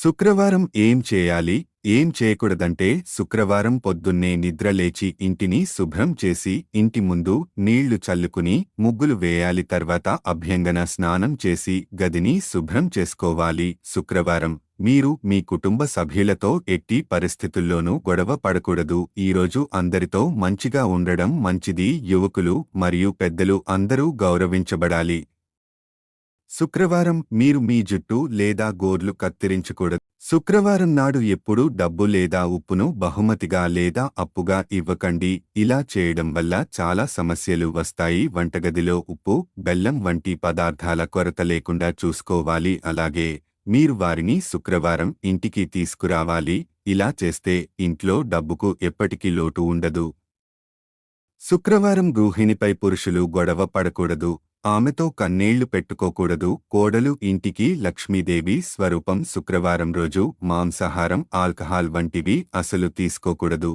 శుక్రవారం ఏం చేయాలి, ఏం చేయకూడదంటే శుక్రవారం పొద్దున్నే నిద్రలేచి ఇంటిని శుభ్రం చేసి ఇంటి ముందు నీళ్లు చల్లుకుని ముగ్గులు వేయాలి. తర్వాత అభ్యంగన స్నానం చేసి గదిని శుభ్రం చేసుకోవాలి. శుక్రవారం మీరు మీ కుటుంబ సభ్యులతో ఎట్టి పరిస్థితుల్లోనూ గొడవ పడకూడదు. ఈరోజు అందరితో మంచిగా ఉండడం మంచిది. యువకులు మరియు పెద్దలు అందరూ గౌరవించబడాలి. శుక్రవారం మీరు మీ జుట్టు లేదా గోర్లు కత్తిరించకూడదు. శుక్రవారం నాడు ఎప్పుడూ డబ్బు లేదా ఉప్పును బహుమతిగా లేదా అప్పుగా ఇవ్వకండి. ఇలా చేయడం వల్ల చాలా సమస్యలు వస్తాయి. వంటగదిలో ఉప్పు, బెల్లం వంటి పదార్థాల కొరత లేకుండా చూసుకోవాలి. అలాగే మీరు వారిని శుక్రవారం ఇంటికి తీసుకురావాలి. ఇలా చేస్తే ఇంట్లో డబ్బుకు ఎప్పటికీ లోటు ఉండదు. శుక్రవారం గృహిణిపై పురుషులు గొడవ పడకూడదు. ఆమెతో కన్నీళ్లు పెట్టుకోకూడదు. కోడలు ఇంటికి లక్ష్మీదేవి స్వరూపం. శుక్రవారం రోజు మాంసాహారం, ఆల్కహాల్ వంటివి అసలు తీసుకోకూడదు.